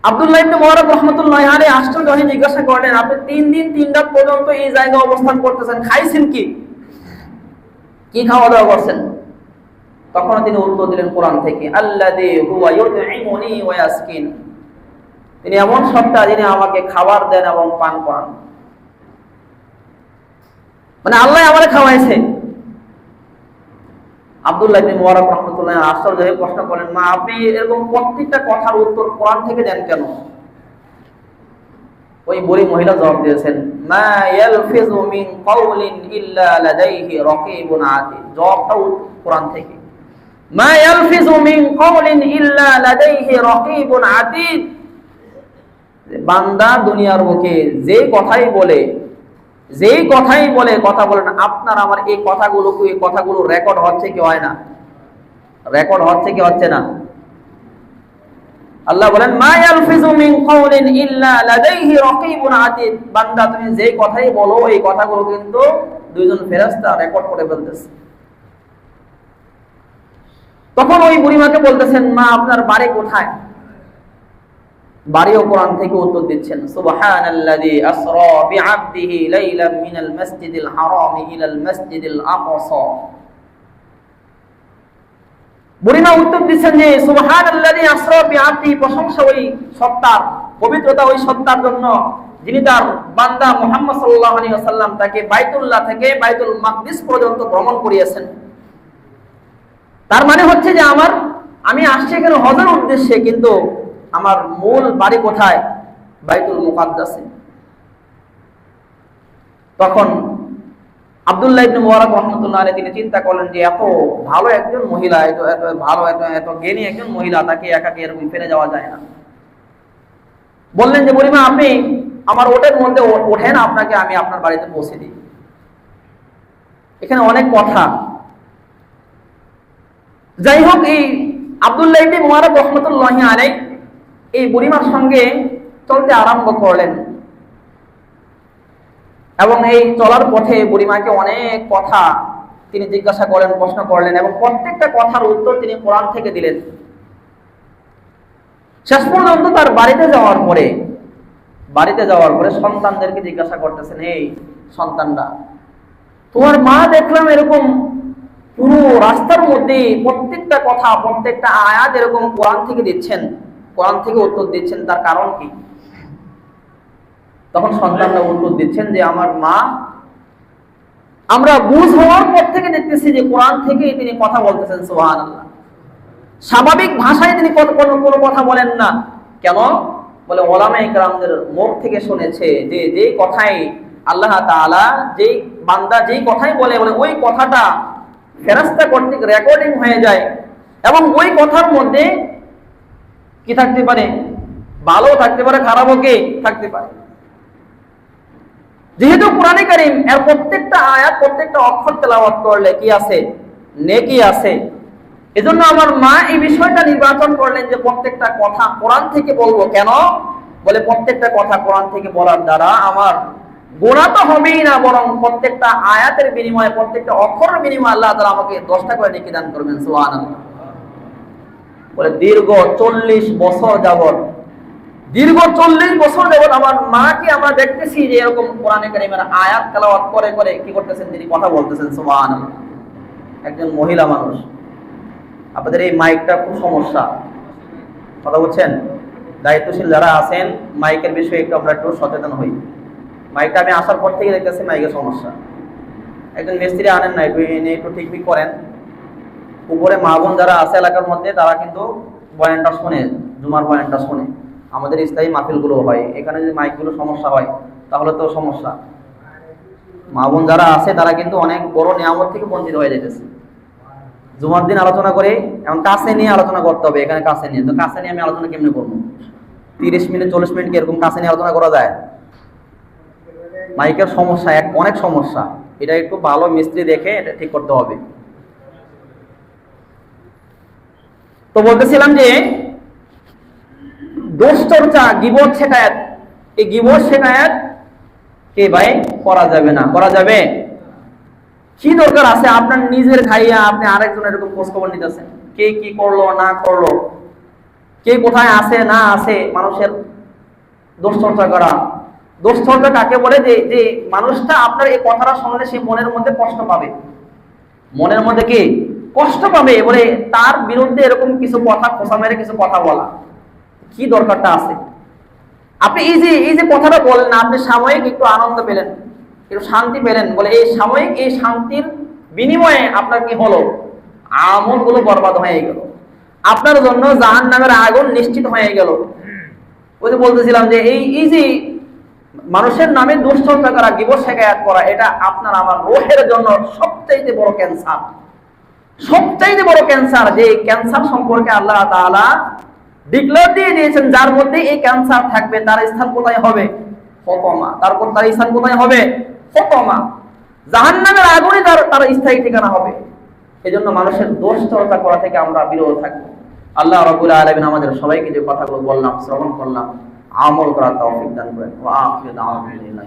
আব্দুল্লাহ ইবনে মুবারক রাহমাতুল্লাহি আলাইহি আশ্চর্য হয়ে জিজ্ঞাসা করলেন, আপনি 3 দিন 3 রাত পর্যন্ত এই জায়গায় অবস্থান করতেছেন, খাইছেন কি? কি খাওয়া দাওয়া করছেন? তখন তিনি উত্তর দিলেন কোরআন থেকে, আল্লাযী হুয়া ইউতঈমুনি ওয়া ইয়াসকিন, তিনি এমন সত্তা যিনি আমাকে খাবার দেন এবং পান করান। মানে আল্লাহ আমাকে খাওয়াইছে। আব্দুল্লাহ ইবনে মুবারক রাহমাতুল্লাহি আলাইহি আশ্চর্য হয়ে প্রশ্ন করলেন, মা আপনি এরকম প্রত্যেকটা কথার উত্তর কোরআন থেকে দেন কেন? ওই বুড়ি মহিলা জবাব দিয়েছেন, মা ইয়ালফিযু মিন কাওলিন ইল্লা লাদাইহি রাকীবুন আতীদ। জবাবটা কোরআন থেকে, মা ইয়ালফিযু মিন কাওলিন ইল্লা লাদাইহি রাকীবুন আতীদ। বান্দা দুনিয়ার বুকে যেই কথাই বলে কথা বলেন, আপনার আমার এই কথাগুলো রেকর্ড হচ্ছে কি হয় না? রেকর্ড হচ্ছে কি হচ্ছে না? আল্লাহ বলেন, মা ইয়ালফিযু মিন কাওলিন ইল্লা লাদাইহি রাকীবুন আতীদ। বান্দা তুমি যেই কথাই বলো এই কথাগুলো কিন্তু দুইজন ফেরেশতা রেকর্ড করে ফেলতেছে। তখন ওই বুড়িমাকে বলতেছেন, মা আপনার বাড়ি কোথায়? বাড়িও কোরআন থেকে উত্তর দিচ্ছেন, সুবহানাল্লাযী আসরা বিআবদিহি লাইলাম মিনাল মাসজিদিল হারামি ইলাল মাসজিদিল আকসা। বুড়িমা উত্তর দিচ্ছেন যে সুবহানাল্লাযী আসরা বিআবদিহি, প্রশংসা ওই সত্তার, পবিত্রতা ওই সত্তার জন্য যিনি তার বান্দা মুহাম্মদ সাল্লাল্লাহু আলাইহি ওয়াসাল্লাম তাকে বাইতুল্লাহ থেকে বাইতুল মাকদিস পর্যন্ত ভ্রমণ করিয়েছেন। তার মানে হচ্ছে যে আমি আসছি এখানে হজের উদ্দেশ্যে, কিন্তু আমার মূল বাড়ি কোথায়? বাইতুল মুকাদ্দাসে। তখন আব্দুল্লাহ ইবনে মুবারক রাহমাতুল্লাহি আলাইহি তিনি চিন্তা করলেন যে এত ভালো একজন মহিলা, এত জ্ঞানী একজন মহিলা, তাকে একাকে এরকম ফেলে যাওয়া যায় না। বললেন যে বুড়িমা আপনি আমার ওটের মধ্যে ওঠেন, আপনাকে আমি আপনার বাড়িতে পৌঁছে দিই। এখানে অনেক কথা। যাই হোক, এই আব্দুল্লাহ ইবনে মুবারক রাহমাতুল্লাহি আলাইহি এই বুড়িমার সঙ্গে চলতে আরম্ভ করলেন এবং এই চলার পথে বুড়িমাকে অনেক কথা তিনি জিজ্ঞাসা করলেন, প্রশ্ন করলেন এবং প্রত্যেকটা কথার উত্তর তিনি কোরআন থেকে দিলেন। শেষ পর্যন্ত তার বাড়িতে যাওয়ার পরে সন্তানদেরকে জিজ্ঞাসা করতেছেন, এই সন্তানরা, তোমার মা দেখলাম এরকম পুরো রাস্তার মধ্যে প্রত্যেকটা কথা, প্রত্যেকটা আয়াত এরকম কোরআন থেকে দিচ্ছেন, কোরআন থেকে উত্তর দিচ্ছেন, তার কারণ কি? তখন সন্তানরা উত্তর দিচ্ছেন যে আমার মা, আমরা বুঝ হওয়ার পর থেকে দেখতেছি যে কোরআন থেকেই তিনি কথা বলতেছেন। সুবহানাল্লাহ। স্বাভাবিক ভাষায় তিনি কোনো কথা বলেন না। কেন? বলে ওলামায়ে কেরামদের মুখ থেকে শুনেছে যে যেই কথাই আল্লাহ তাআলা, যেই বান্দা যেই কথাই বলে ওই কথাটা ফেরেশতা কর্তৃক রেকর্ডিং হয়ে যায় এবং ওই কথার মধ্যে কি থাকতে পারে? ভালো থাকতে পারে, খারাপও কি থাকতে পারে। যেহেতু কোরআনে কারীম এর প্রত্যেকটা আয়াত, প্রত্যেকটা অক্ষর তেলাওয়াত করলে কি আছে? নেকি আছে। এজন্য আমার মা এই বিষয়টা নির্বাচন করলেন যে প্রত্যেকটা কথা কোরআন থেকে বলবো। কেন? বলে প্রত্যেকটা কথা কোরআন থেকে বলার দ্বারা আমার গুনাহ তো হবেই না, বরং প্রত্যেকটা আয়াতের বিনিময়ে, প্রত্যেকটা অক্ষরের বিনিময়ে আল্লাহ তাআলা আমাকে 10টা করে নেকি দান করবেন। সুবহানাল্লাহ। বলে দীর্ঘ 40 বছর যাবত আমার মাকে আমরা দেখতেছি যে এরকম কোরআনে কারীমের আয়াত তেলাওয়াত করে করে কি করতেছেন? তিনি কথা বলতেছেন। সুবহানাল্লাহ। একজন মহিলা মানুষ। আপনাদের এই মাইকটা খুব সমস্যা, কথা বলছেন। দায়িত্বশীল যারা আছেন মাইকের বিষয়ে আমরা একটু সচেতন হই। মাইকটা আমি আসার পর থেকে দেখতেছি মাইকের সমস্যা। একজন মিস্ত্রি আনেন না, একটু ঠিক করেন। উপরে মা বোন যারা আছে এলাকার মধ্যে তারা কিন্তু বয়ানটা শোনে, জুমার বয়ানটা শোনে। আমাদের ইসলামী মাহফিলগুলো হয়, এখানে যদি মাইকগুলো সমস্যা হয় তাহলে তো সমস্যা। মা বোন যারা আছে তারা কিন্তু অনেক বড় নিয়ামত থেকে বঞ্চিত হয়ে যেতেছে। জুমার দিন আলোচনা করে এখন কাছে নিয়ে আলোচনা করতে হবে। এখানে কাছে নিয়ে আমি আলোচনা কেমনে করবো? 30 মিনিট 40 মিনিট কি এরকম কাছে নিয়ে আলোচনা করা যায়? মাইকের সমস্যা, অনেক সমস্যা। এটা একটু ভালো মিস্ত্রি দেখে এটা ঠিক করতে হবে। তো বলতেছিলাম যে দোষ চর্চা, গীবত শেখায়াত, এই গীবত শেখায়াত কে ভাই করা যাবে না? করা যাবে? কি দরকার আছে আপনার নিজের খাইয়া আপনি আরেকজন এরকম খোঁজ খবর নিতেছেন, কে কি করলো না করলো, কে কোথায় আছে না আছে? মানুষের দোষ চর্চা করা। দোষ চর্চা কাকে বলে? যে যে মানুষটা আপনার এই কথাটা শুনলে সে মনের মধ্যে কষ্ট পাবে, মনের মধ্যে কি কষ্ট পাবে, বলে তার বিরুদ্ধে এরকম কিছু কথা, খোঁচা মেরে কিছু কথা বলা। কি দরকারটা আছে? আপনি এই যে কথাটা বলেন না, আপনি সাময়িক একটু আনন্দ পেলেন, একটু শান্তি পেলেন, বলে এই সাময়িক এই শান্তির বিনিময়ে আপনার কি হলো? আমলগুলো বরবাদ হয়ে গেল, আপনার জন্য জাহান্নামের আগুন নিশ্চিত হয়ে গেল। ওই যে বলতেছিলাম যে এই যে মানুষের নামে দুশ্চর্চা করা, গীবত শেখায়াত করা, এটা আপনার আমার রূহের জন্য সবচাইতে বড় ক্যান্সার, সবচাইতে বড় ক্যান্সার। যে ক্যান্সার সম্পর্কে আল্লাহ তাআলা ডিক্লেয়ার দিয়ে দিয়েছেন, যার মধ্যে এই ক্যান্সার থাকবে তার স্থান কোথায় হবে? ফতমা। তারপর তার স্থান কোথায় হবে? ফতমা। জাহান্নামের আগুনে তার স্থায়ী ঠিকানা হবে। এজন্য মানুষের দোষ চর্চা করা থেকে আমরা বিরত থাকবো। আল্লাহ রাব্বুল আলামিন আমাদের সবাইকে যে কথাগুলো বললাম, শ্রবণ করলাম, আমল করার তৌফিক দান করেন। ওয়া আখিরু দাওয়ানা